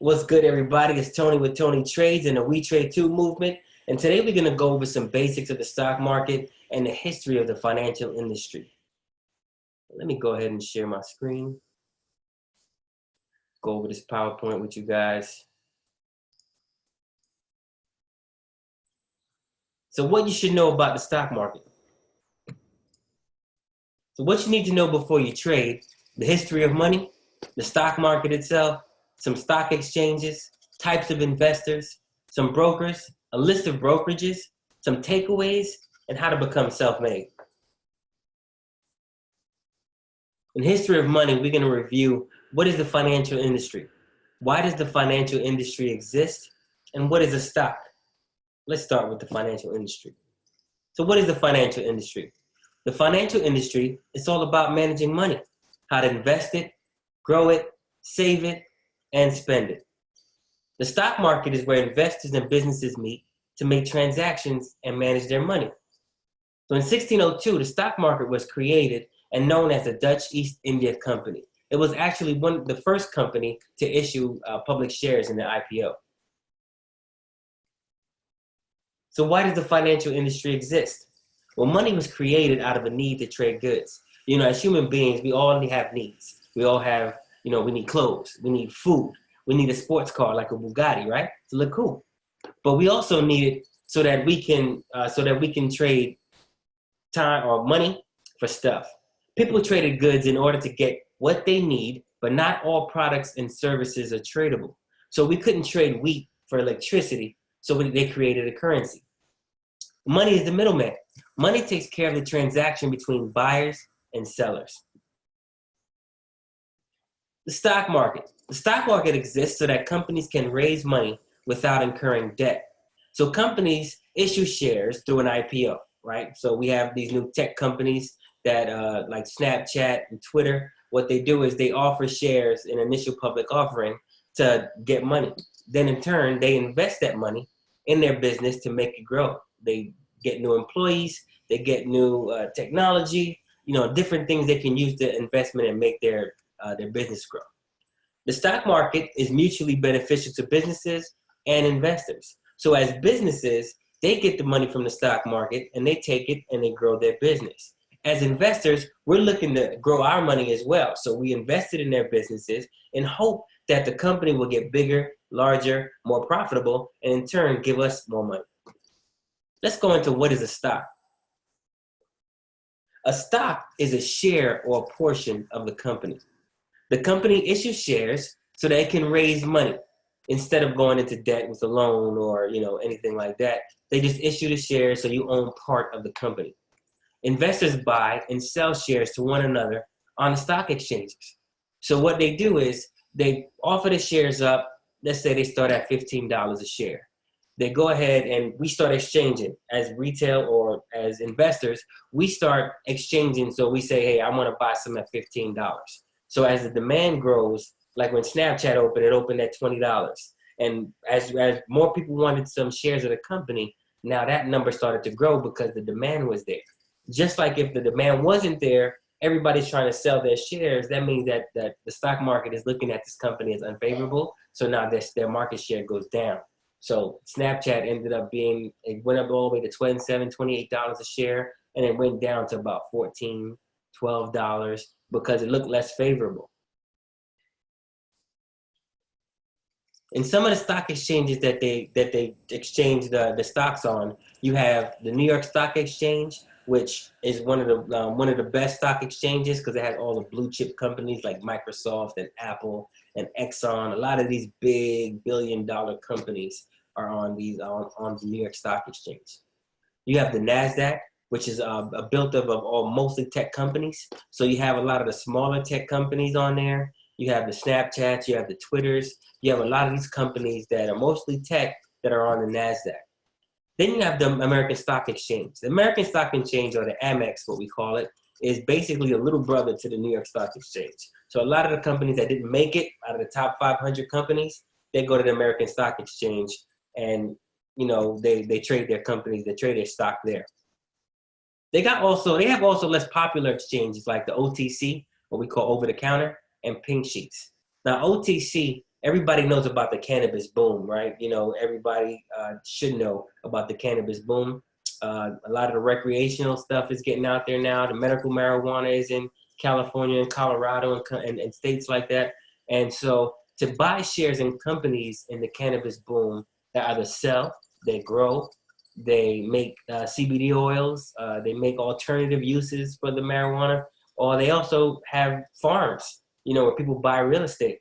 What's good, everybody? It's Tony with Tony Trades and the We Trade Too movement. And today we're going to go over some basics of the stock market and the history of the financial industry. Let me go ahead and share my screen. Go over this PowerPoint with you guys. So what you should know about the stock market. So what you need to know before you trade: the history of money, the stock market itself, some stock exchanges, types of investors, some brokers, a list of brokerages, some takeaways, and how to become self-made. In history of money, we're going to review what is the financial industry, why does the financial industry exist, and what is a stock. Let's start with the financial industry. So what is the financial industry? The financial industry is all about managing money, how to invest it, grow it, save it, and spend it. The stock market is where investors and businesses meet to make transactions and manage their money. So in 1602, the stock market was created and known as the Dutch East India Company. It was actually the first company to issue public shares in the IPO. So why does the financial industry exist? Well, money was created out of a need to trade goods. You know, as human beings, we all have needs. We all have, we need clothes, we need food, we need a sports car like a Bugatti, right? To look cool. But we also need it so that we can trade time or money for stuff. People traded goods in order to get what they need, but not all products and services are tradable. So we couldn't trade wheat for electricity, so they created a currency. Money is the middleman. Money takes care of the transaction between buyers and sellers. The stock market. The stock market exists so that companies can raise money without incurring debt. So companies issue shares through an IPO, right? So we have these new tech companies that like Snapchat and Twitter. What they do is they offer shares in initial public offering to get money. Then in turn, they invest that money in their business to make it grow. They get new employees, they get new technology, different things they can use the investment and make their business grow. The stock market is mutually beneficial to businesses and investors. So as businesses, they get the money from the stock market and they take it and they grow their business. As investors, we're looking to grow our money as well. So we invested in their businesses and hope that the company will get bigger, larger, more profitable, and in turn give us more money. Let's go into what is a stock. A stock is a share or a portion of the company. The company issues shares so that it can raise money. Instead of going into debt with a loan or anything like that, they just issue the shares so you own part of the company. Investors buy and sell shares to one another on the stock exchanges. So what they do is they offer the shares up. Let's say they start at $15 a share. They go ahead and we start exchanging as retail or as investors. We start exchanging. So we say, hey, I want to buy some at $15. So as the demand grows, like when Snapchat opened, it opened at $20. And as more people wanted some shares of the company, now that number started to grow because the demand was there. Just like if the demand wasn't there, everybody's trying to sell their shares. That means that the stock market is looking at this company as unfavorable. So now their market share goes down. So Snapchat ended up it went up all the way to $27, $28 a share, and it went down to about $14, $12 because it looked less favorable. In some of the stock exchanges that they exchange the stocks on, you have the New York Stock Exchange, which is one of the best stock exchanges because it has all the blue chip companies like Microsoft and Apple and Exxon. A lot of these big billion-dollar companies are on the New York Stock Exchange. You have the NASDAQ, which is built up of mostly tech companies. So you have a lot of the smaller tech companies on there. You have the Snapchats, you have the Twitters. You have a lot of these companies that are mostly tech that are on the NASDAQ. Then you have the American Stock Exchange. The American Stock Exchange, or the Amex, what we call it, is basically a little brother to the New York Stock Exchange. So a lot of the companies that didn't make it out of the top 500 companies, they go to the American Stock Exchange and they trade their companies, they trade their stock there. They have also less popular exchanges like the OTC, what we call over the counter, and Pink Sheets. Now OTC everybody knows about the cannabis boom, right? You know, everybody should know about the cannabis boom. A lot of the recreational stuff is getting out there now. The medical marijuana is in California and Colorado and states like that. And so to buy shares in companies in the cannabis boom that either sell, they grow, they make CBD oils, they make alternative uses for the marijuana, or they also have farms, you know, where people buy real estate.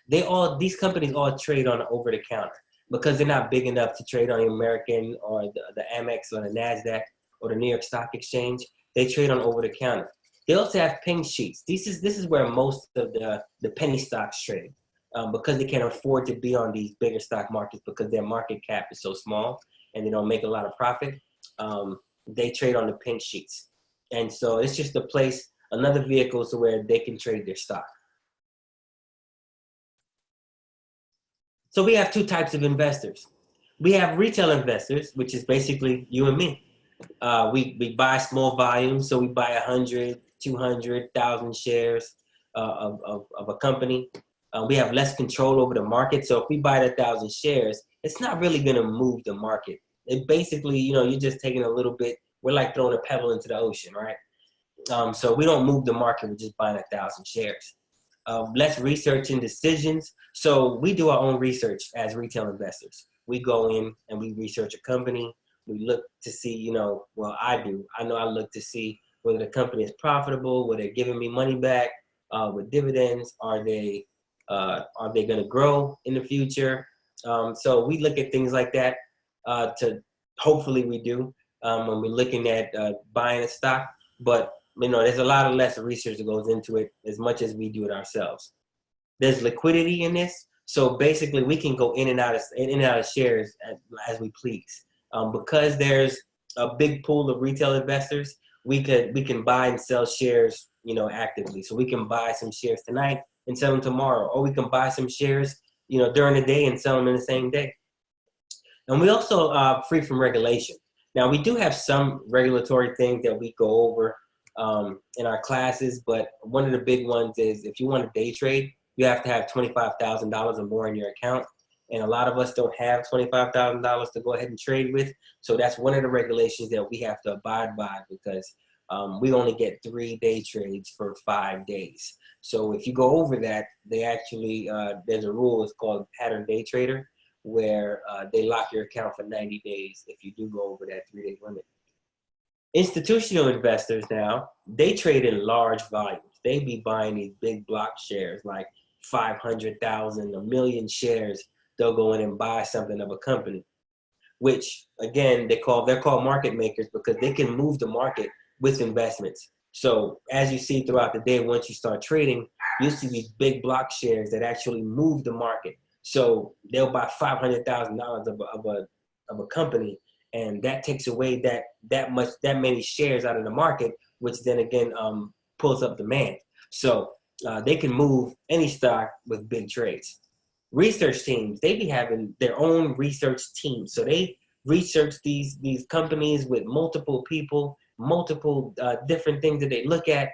These companies all trade on over the counter because they're not big enough to trade on the American or the Amex or the NASDAQ or the New York Stock Exchange. They trade on over the counter. They also have pink sheets. This is where most of the penny stocks trade, because they can't afford to be on these bigger stock markets because their market cap is so small and they don't make a lot of profit. They trade on the pink sheets. And so it's just a place, another vehicle to where they can trade their stock. So we have two types of investors. We have retail investors, which is basically you and me. We buy small volumes, so we buy 100, 200,000 shares of a company. We have less control over the market, so if we buy 1,000 shares, it's not really going to move the market. It basically, you know, you're just taking a little bit. We're like throwing a pebble into the ocean, right? So we don't move the market. We're just buying 1,000 shares. Less research and decisions. So we do our own research as retail investors. We go in and we research a company. We look to see, you know, well, I do. I know I look to see whether the company is profitable, whether they're giving me money back with dividends. Are they going to grow in the future? So we look at things like that to hopefully we do when we're looking at buying a stock. But you know, there's a lot of less research that goes into it as much as we do it ourselves. There's liquidity in this, so basically we can go in and out of shares as we please. Because there's a big pool of retail investors, we can buy and sell shares, you know, actively. So we can buy some shares tonight and sell them tomorrow, or we can buy some shares, you know, during the day and sell them in the same day. And we also free from regulation. Now we do have some regulatory things that we go over in our classes, but one of the big ones is if you want to day trade, you have to have $25,000 or more in your account. And a lot of us don't have $25,000 to go ahead and trade with. So that's one of the regulations that we have to abide by because we only get 3 day trades for 5 days. So if you go over that, they actually, there's a rule, it's called pattern day trader, where they lock your account for 90 days if you do go over that 3 day limit. Institutional investors now, they trade in large volumes. They be buying these big block shares, like 500,000, a million shares. They'll go in and buy something of a company, which again, they're called market makers because they can move the market with investments. So as you see throughout the day, once you start trading, you'll see these big block shares that actually move the market. So they'll buy $500,000 of a company, and that takes away that many shares out of the market, which then again pulls up demand. So they can move any stock with big trades. Research teams, they be having their own research teams, so they research these companies with multiple people, multiple different things that they look at.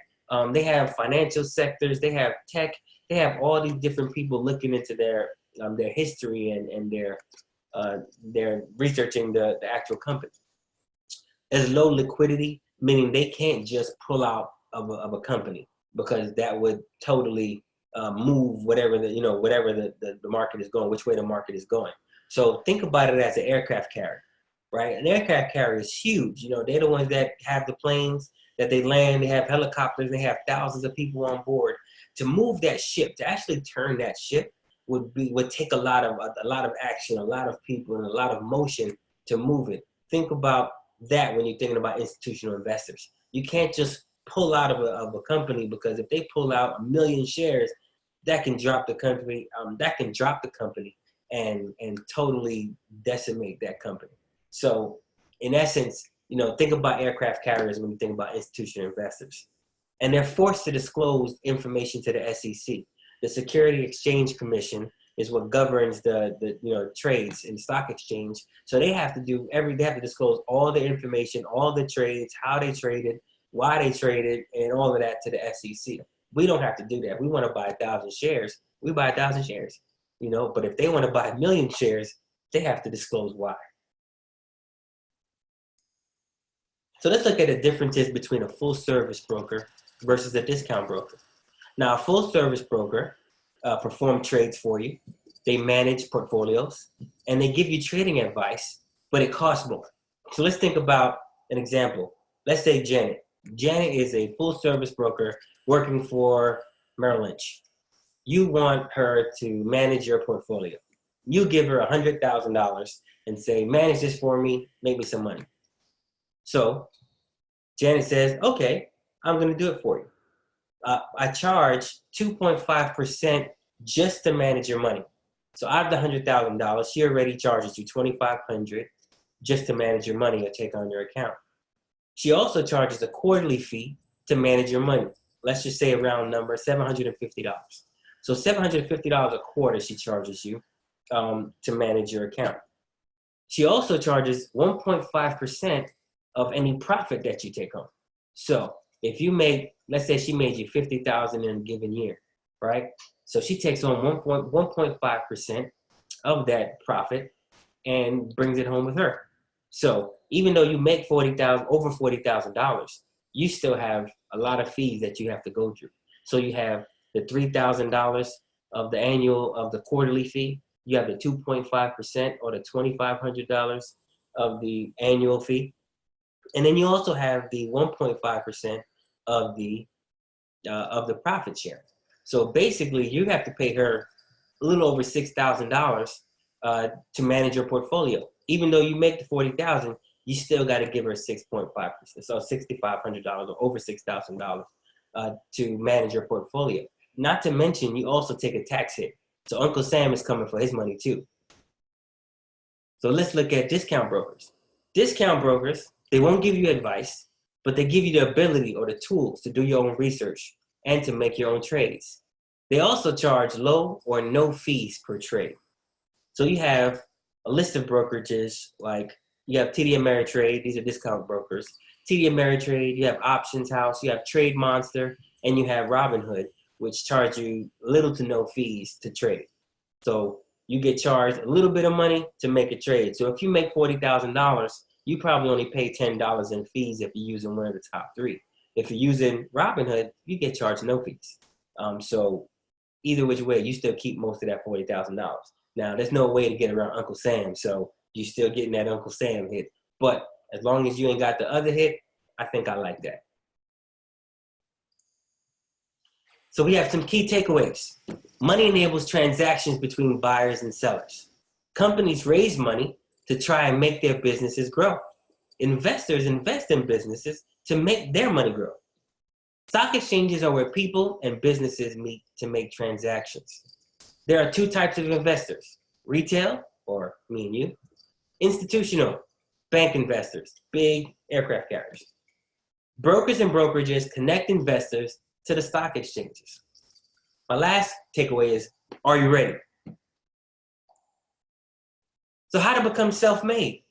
They have financial sectors, they have tech, they have all these different people looking into their history and they're researching the actual company. There's low liquidity, meaning they can't just pull out of a company because that would totally move whatever the market is going, which way the market is going. So think about it as an aircraft carrier, right? An aircraft carrier is huge. You know, they're the ones that have the planes that they land. They have helicopters. They have thousands of people on board. To move that ship, to actually turn that ship, would take a lot of action, a lot of people, and a lot of motion to move it. Think about that when you're thinking about institutional investors. You can't just pull out of a company, because if they pull out 1 million shares, that can drop the company. And totally decimate that company. So in essence, you know, think about aircraft carriers when you think about institutional investors, and they're forced to disclose information to the SEC. The Security Exchange Commission is what governs the trades in the stock exchange. So they have to disclose all the information, all the trades, how they traded, why they traded, and all of that to the SEC. We don't have to do that. We want to buy 1,000 shares. We buy 1,000 shares, you know, but if they want to buy 1,000,000 shares, they have to disclose why. So let's look at the differences between a full service broker versus a discount broker. Now, a full service broker perform trades for you. They manage portfolios and they give you trading advice, but it costs more. So let's think about an example. Let's say Janet. Janet is a full service broker working for Merrill Lynch. You want her to manage your portfolio. You give her $100,000 and say, manage this for me, make me some money. So Janet says, okay, I'm going to do it for you. I charge 2.5% just to manage your money. So out of the $100,000, she already charges you $2,500 just to manage your money or take on your account. She also charges a quarterly fee to manage your money. Let's just say a round number, $750. So $750 a quarter she charges you to manage your account. She also charges 1.5% of any profit that you take home. So if you make, let's say she made you $50,000 in a given year, right? So she takes home 1.5% of that profit and brings it home with her. So even though you make over $40,000, you still have a lot of fees that you have to go through. So you have the $3,000 of the quarterly fee. You have the 2.5% or the $2,500 of the annual fee. And then you also have the 1.5% of the profit share. So basically, you have to pay her a little over $6,000 to manage your portfolio. Even though you make the $40,000, you still got to give her 6.5%, so $6,500 or over $6,000 to manage your portfolio. Not to mention, you also take a tax hit. So Uncle Sam is coming for his money too. So let's look at discount brokers. Discount brokers, they won't give you advice, but they give you the ability or the tools to do your own research and to make your own trades. They also charge low or no fees per trade. So you have a list of brokerages, like you have TD Ameritrade, these are discount brokers. TD Ameritrade, you have Options House, you have Trade Monster, and you have Robinhood, which charge you little to no fees to trade. So you get charged a little bit of money to make a trade. So if you make $40,000, you probably only pay $10 in fees if you're using one of the top three. If you're using Robinhood, you get charged no fees. So either which way, you still keep most of that $40,000. Now, there's no way to get around Uncle Sam, so you're still getting that Uncle Sam hit. But as long as you ain't got the other hit, I think I like that. So we have some key takeaways. Money enables transactions between buyers and sellers. Companies raise money to try and make their businesses grow. Investors invest in businesses to make their money grow. Stock exchanges are where people and businesses meet to make transactions. There are two types of investors: retail, or me and you; institutional, bank investors, big aircraft carriers. Brokers and brokerages connect investors to the stock exchanges. My last takeaway is, are you ready? So how to become self-made?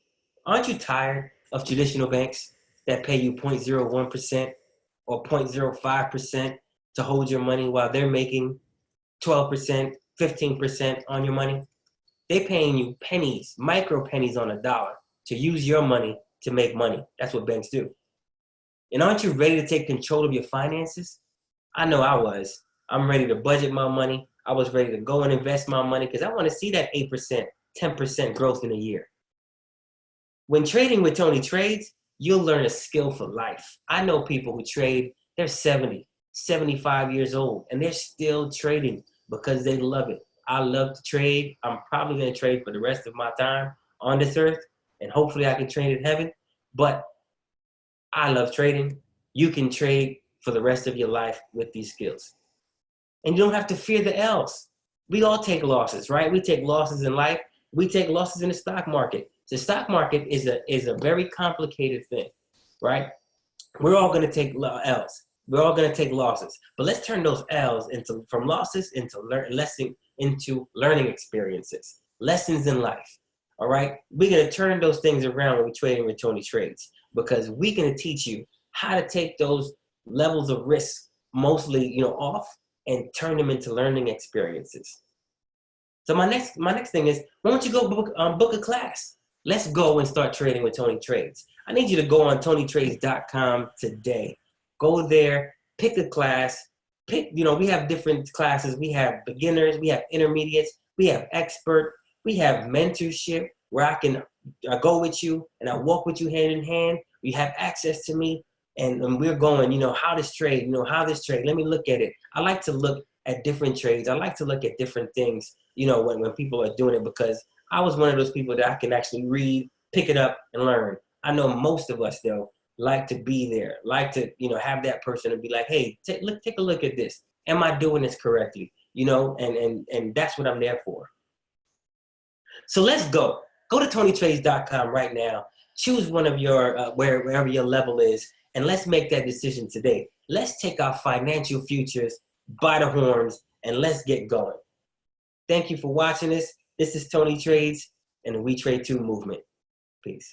Aren't you tired of traditional banks that pay you 0.01% or 0.05% to hold your money while they're making 12%, 15% on your money? They're paying you pennies, micro pennies on a dollar to use your money to make money. That's what banks do. And aren't you ready to take control of your finances? I know I was. I'm ready to budget my money. I was ready to go and invest my money because I want to see that 8%, 10% growth in a year. When trading with Tony Trades, you'll learn a skill for life. I know people who trade, they're 70, 75 years old, and they're still trading because they love it. I love to trade. I'm probably going to trade for the rest of my time on this earth, and hopefully I can trade in heaven. But I love trading. You can trade for the rest of your life with these skills. And you don't have to fear the L's. We all take losses, right? We take losses in life. We take losses in the stock market. The stock market is a very complicated thing, right? We're all going to take L's. We're all going to take losses. But let's turn those L's from losses into learning experiences, lessons in life. All right? We're going to turn those things around when we're trading with Tony Trades, because we're going to teach you how to take those levels of risk mostly, off, and turn them into learning experiences. So my next thing is, why don't you go book a class? Let's go and start trading with Tony Trades. I need you to go on TonyTrades.com today. Go there, pick a class. We have different classes. We have beginners, we have intermediates, we have expert, we have mentorship where I go with you and I walk with you hand in hand. You have access to me and we're going, how this trade, let me look at it. I like to look at different trades. I like to look at different things, when people are doing it, because I was one of those people that I can actually read, pick it up, and learn. I know most of us, though, like to be there, like to, have that person and be like, hey, take a look at this. Am I doing this correctly? And that's what I'm there for. So let's go. Go to TonyTrades.com right now. Choose one of your, wherever your level is, and let's make that decision today. Let's take our financial futures by the horns and let's get going. Thank you for watching this. This is Tony Trades and the We Trade Too movement. Peace.